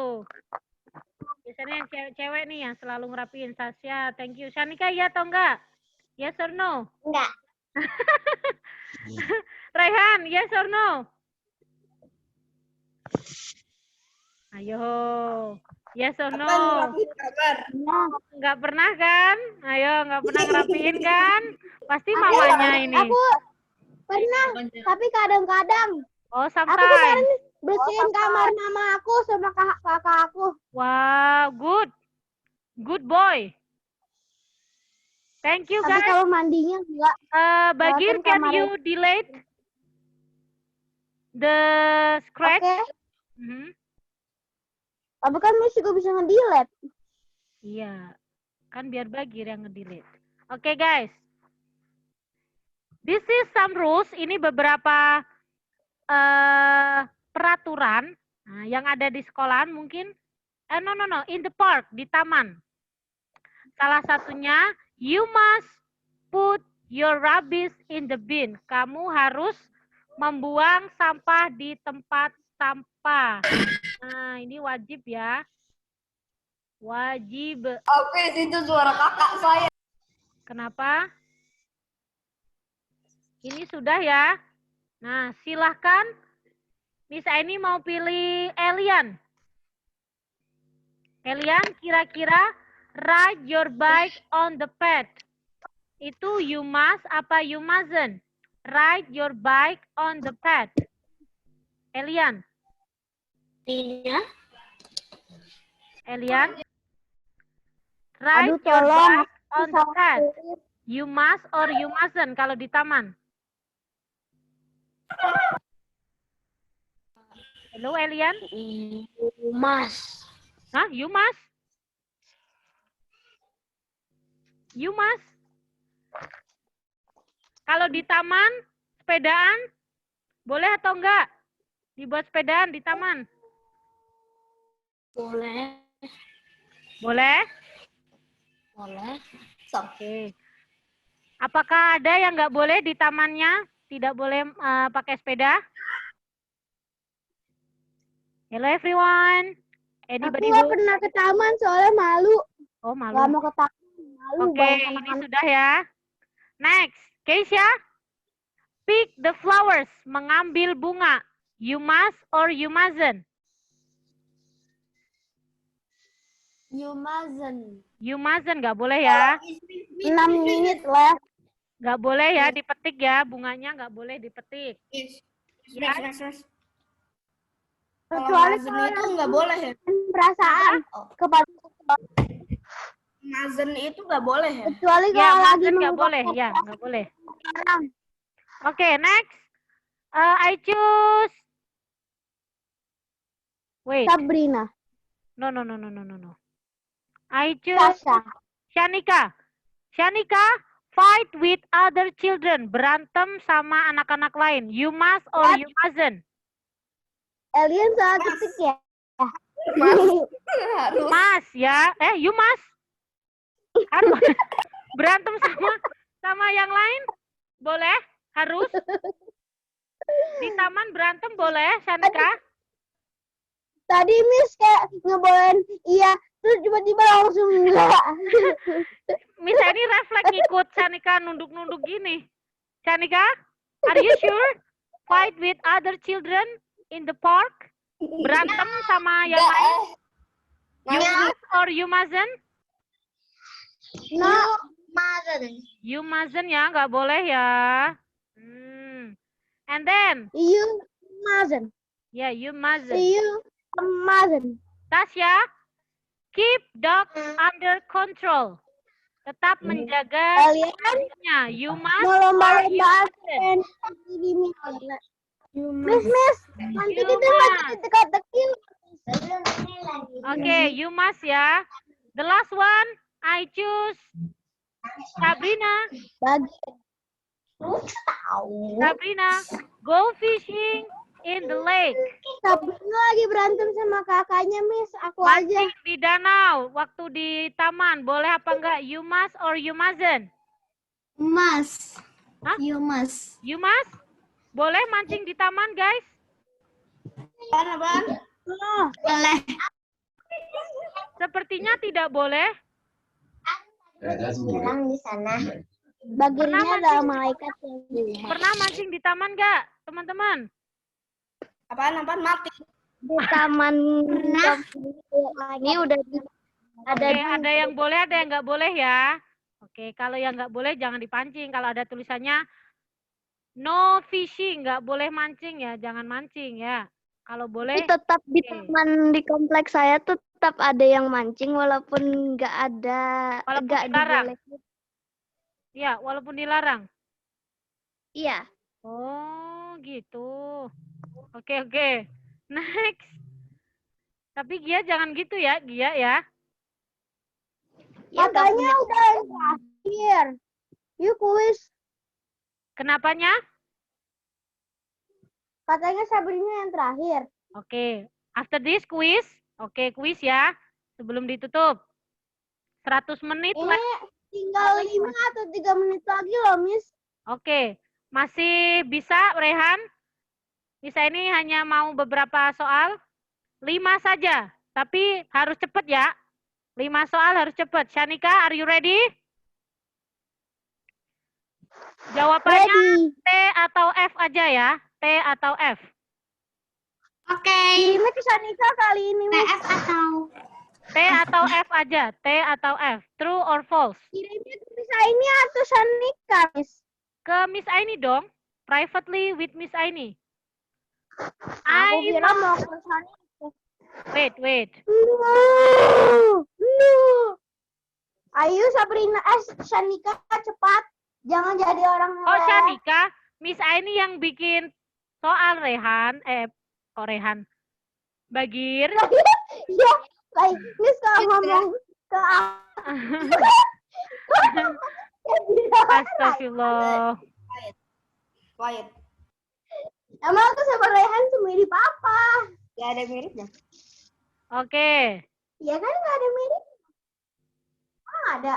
Biasanya yang cewek-cewek nih yang selalu ngerapiin. Sasha, thank you. Shanika, iya atau enggak? Yes or no? Enggak. Raihan, yes or no? Ayo. Yes or no? Enggak pernah kan? Ayo, enggak pernah ngerapiin kan? Pasti mamanya ini. Aku pernah, tapi kadang-kadang. Oh, Aku kemarin sometimes. bersihin kamar mama aku sama kakak aku. Wow, good. Good boy. Thank you Tapi guys. kalau mandinya enggak. Bagir, kan can you delete the scratch? Oke. Mhm. Tapi kan Miss juga bisa nge-delete. Iya, kan biar Bagir yang nge-delete. Oke guys. This is some rules. Ini beberapa peraturan yang ada di sekolahan mungkin. No, in the park, di taman. Salah satunya, you must put your rubbish in the bin. Kamu harus membuang sampah di tempat sampah. Nah, ini wajib ya. Wajib. Oke, itu suara kakak saya. Kenapa? Ini sudah ya. Nah, silahkan. Miss Aini mau pilih Elian. Elian, kira-kira ride your bike on the path. Itu you must apa you mustn't? Ride your bike on the path. Elian. Elian. Ride Aduh, your tolong. bike on the path. You must or you mustn't kalau di taman. Hello, Elian. You must. Hah? You must? You must? Kalau di taman, sepedaan, boleh atau enggak? Dibuat sepedaan di taman? Boleh. Boleh? Boleh. Oke. Apakah ada yang nggak boleh di tamannya? Tidak boleh pakai sepeda? Hello everyone. Aku Anybody nggak who... pernah ke taman soalnya malu. Oh, malu. Gak mau ke taman. Malu Oke, banyak ini anak-anak. sudah ya. Next, Keisha. Pick the flowers. Mengambil bunga. You must or you mustn't? You mustn't. You mustn't, nggak boleh ya. 6 menit left. Nggak boleh ya dipetik ya. Bunganya nggak boleh dipetik. Ya. Kecuali Mazen itu nggak boleh ya? perasaan kepada Mazen itu nggak boleh ya? kecuali Ya, kalau lagi mustn't nggak boleh. mengungkapkan Ya, nggak boleh. orang. Oke, next. I choose. Wait. Sabrina. No. I choose Sasha. Shanika. Shanika, fight with other children. Berantem sama anak-anak lain. You must or you mustn't? Alien salah ketik ya. Harus. Mas ya. You must. Harus. Berantem sama yang lain? Boleh? Harus? Di taman berantem boleh, Shanika? Tadi Miss kayak ngebolehin iya, terus tiba-tiba langsung enggak. Miss ini refleks ngikut Shanika nunduk-nunduk gini. Shanika, are you sure? Fight with other children in the park? Berantem sama yang lain? You must or you mustn't? No, You mustn't ya, nggak boleh ya. And then, you mustn't. yeah, you mustn't. You mustn't. Tasya, keep dogs under control. Tetap menjaga Kalian anjingnya. You must mau or you lomba-lombaan mustn't. Miss, nanti You kita nggak must. jadi teka-teki. Okay, you must ya. The last one, I choose Sabrina. Bagi. Sabrina, go fishing in the lake. Sabrina lagi berantem sama kakaknya, Miss. Aku aja. Mancing di danau, waktu di taman. Boleh apa enggak? You must or you mustn't? Mas. Hah? You must. You must? Boleh mancing di taman, guys? Apaan? Boleh. Sepertinya tidak boleh. Bilang di sana. Bagirnya adalah malaikat yang Pernah mancing di taman enggak, teman-teman? Apaan? Mati. di taman. Ini udah ada Oke, ada yang boleh, ada yang nggak boleh ya. Oke, kalau yang nggak boleh jangan dipancing. Kalau ada tulisannya no fishing, nggak boleh mancing ya, jangan mancing ya. Kalau Tapi boleh, tetap di oke. taman di kompleks saya tuh tetap ada yang mancing walaupun Walaupun nggak dilarang. dibolehkan. Ya, walaupun dilarang. Iya. Oh, gitu. Oke, oke. Next. Tapi Gia jangan gitu ya, Gia ya. Ya, Katanya udah yang terakhir. Yuk kuis. Kenapanya? Katanya Sabrina yang terakhir. Oke. After this quiz. Oke, quiz ya. Sebelum ditutup. 100 menit Ini lagi. tinggal 5 atau 3 menit lagi loh, Miss. Oke. Masih bisa, Rehan? Bisa ini hanya mau beberapa soal. 5 saja. Tapi harus cepat ya. 5 soal harus cepat. Shanika, are you ready? Jawabannya Ready. T atau F aja ya. T atau F. Oke. Kirimnya ke Sanika kali ini, Miss. TF atau T atau F aja. T atau F. True or false? Kirimnya ke Miss Aini atau Sanika, Miss? Ke Miss Aini dong. Privately with Miss Aini. Aku kira mau ke Sanika. Wait. No. Ayo Sabrina, Sanika cepat. Jangan jadi orang Oh, ngeles. Shanika, Miss Aini yang bikin soal Rehan. Kok Rehan? Bagir. Ya, baik. Miss kalau ngomong ke Astagfirullah. quiet. Emang aku sama Rehan cuma mirip apa? Gak ada miripnya. Oke. Ya kan nggak ada mirip. Oh, ada.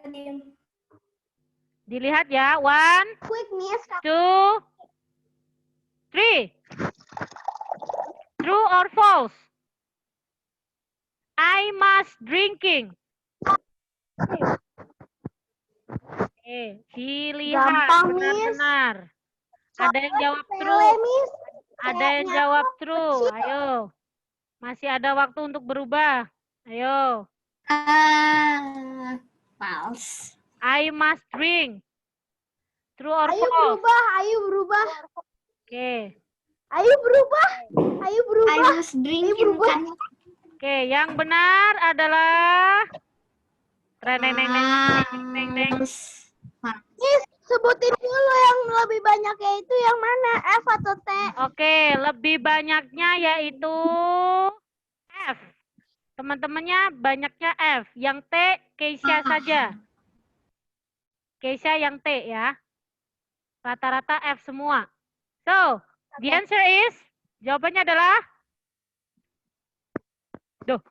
Diam. Dilihat ya. 1, Quick, Miss. 2, 3. True or false? I must drinking. Dilihat Gampang, Miss. benar-benar. Ada yang jawab Sepele, true. Miss. Ada yang jawab true. Ayo. Masih ada waktu untuk berubah. Ayo. false. I must drink. True or Ayo false? berubah, ayo berubah. Oke. Ayo berubah. Ayo I berubah. was drinking berubah. kan. Oke, yang benar adalah Neng. Miss, sebutin dulu yang lebih banyaknya itu yang mana? F atau T? Oke, lebih banyaknya yaitu F. Teman-temannya banyaknya F. Yang T, Keisha saja. Keisha yang T ya. Rata-rata F semua. So, the answer is, jawabannya adalah,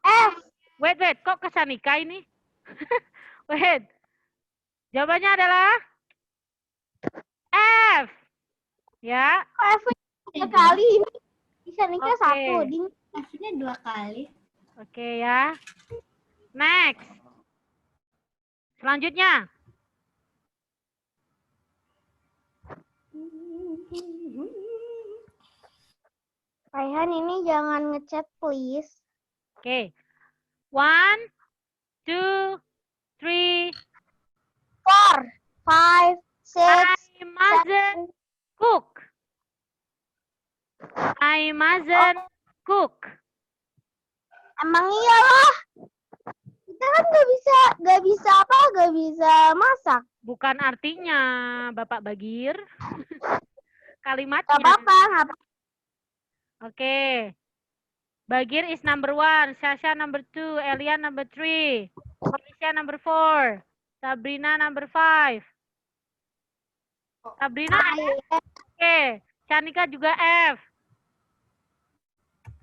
F. wait, kok ke Sanika ini? Wait. Jawabannya adalah F. Ya. F 3 kali ini. Bisa nikah Oke. 1. Ding. F-nya 2 kali. Oke ya. Next. Selanjutnya. Raihan ini jangan ngechat please. Oke. 1, 2, 3. 4, 5, 6, I mustn't cook. I mustn't cook. Emang iyalah. Kita kan gak bisa masak. Bukan artinya, Bapak Bagir. Kalimatnya. Gak apa-apa. Oke. Bagir is number 1, Sasha number 2, Elian number 3, Alicia number 4, Sabrina number 5. Sabrina F. Oke. Shanika juga F.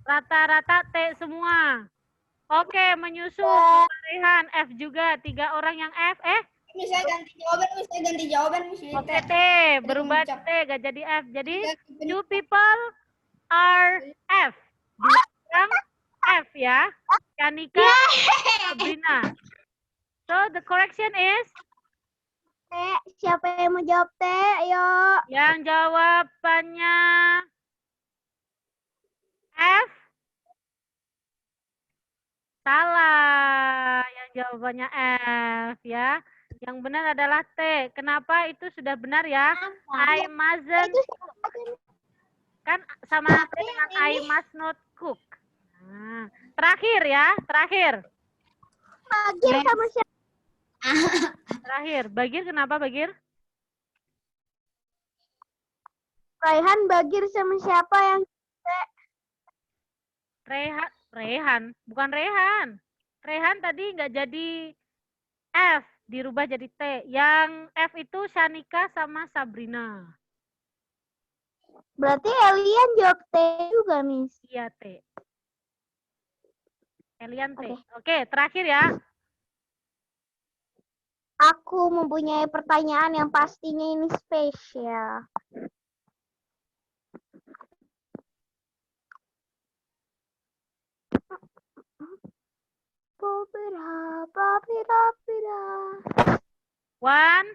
Rata-rata T semua. Oke, menyusul Bapak Rehan F juga. 3 orang yang F. Bisa ganti jawaban. Oke, T. Berubah T, gak jadi F. Jadi, 2 people are F. 2 orang F ya. Shanika, Sabrina. So, the correction is? T, siapa yang mau jawab T? Ayo. Yang jawabannya F. Salah. Yang jawabannya F ya. Yang benar adalah T. Kenapa itu sudah benar ya? I mustn't. Kan Rehan sama T dengan I must not cook. Nah, terakhir ya, terakhir. Bagir sama siapa? Terakhir, Bagir kenapa Bagir? Raihan, Bagir sama siapa yang Rehan, bukan Rehan. Rehan tadi nggak jadi F, dirubah jadi T. Yang F itu Shanika sama Sabrina. Berarti Elian jawab T juga, Miss. Iya, T. Elian T. Oke. Oke, terakhir ya. Aku mempunyai pertanyaan yang pastinya ini spesial. One,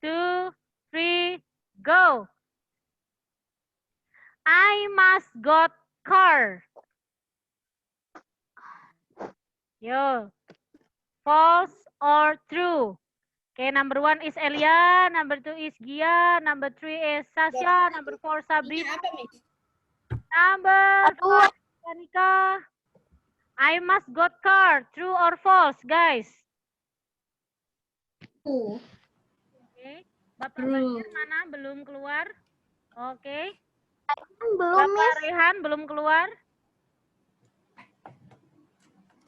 two, three, go. I must got car. Yo. False or true? Okay, number 1 is Elia, number 2 is Gia, number 3 is Sasha, number 4 Sabrina, Apa, Miss? number 5 Danika. I must got car. True or false, guys? Okay. Bapak Bagir mana belum keluar? Oke. Belum, Bapak Miss. Rehan belum keluar.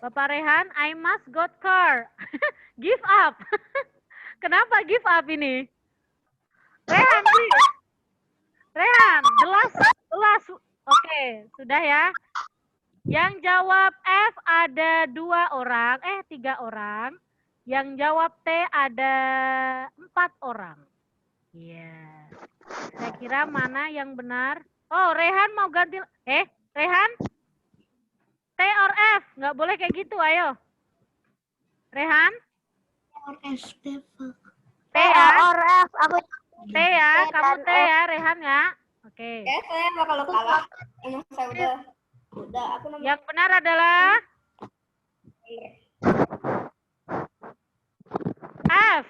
Bapak Rehan, I must got car. Give up. Kenapa give up ini? Rehan, please. Rehan, jelas. Oke, sudah ya. Yang jawab F ada 2 orang, 3 orang. Yang jawab T ada 4 orang. Iya. Saya kira mana yang benar? Oh, Rehan mau ganti. Rehan? T or F? Nggak boleh kayak gitu, ayo. Rehan? T ya? Or F. Aku T ya, kamu T ya, Rehan ya. Oke. Saya kalau kalah. Emang saya udah aku nomor Yang benar adalah F.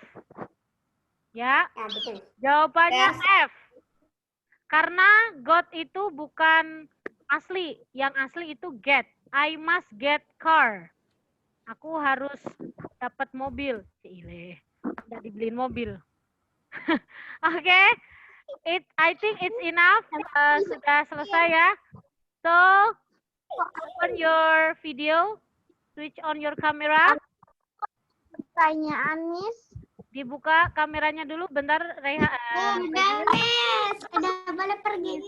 Ya, betul. jawabannya Yes. F. Karena got itu bukan asli. Yang asli itu get. I must get car. Aku harus dapat mobil. Cile, udah dibeliin mobil. Oke, I think it's enough. Sudah selesai ya. So, open your video. Switch on your camera. pertanyaan, Miss. Dibuka kameranya dulu. Bentar, Reha. Miss. Udah boleh pergi.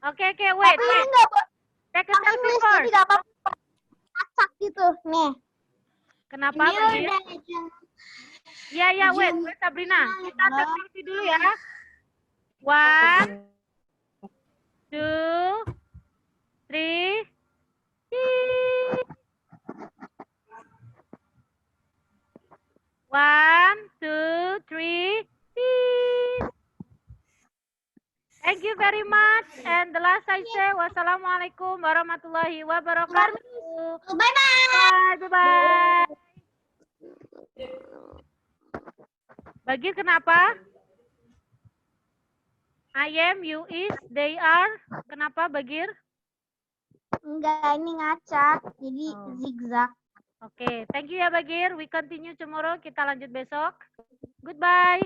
Oke, wait. Tapi ini nggak boleh. Take a Tapi selfie Miss, jadi first. nggak apa-apa. Acak gitu. Nih. Kenapa? Ini Bagir? udah Ya, wait, Sabrina. Kita take selfie dulu ya. 1, 2, 3. Cheese. 1, 2, 3. Cheese. Thank you very much. And the last I say, wassalamualaikum warahmatullahi wabarakatuh. Bye-bye. Bye. Bagir kenapa? I am, you is, they are. Kenapa Bagir? Enggak, ini ngacak. Jadi Oh. zigzag. Oke, thank you ya Bagir. We continue tomorrow. Kita lanjut besok. Goodbye.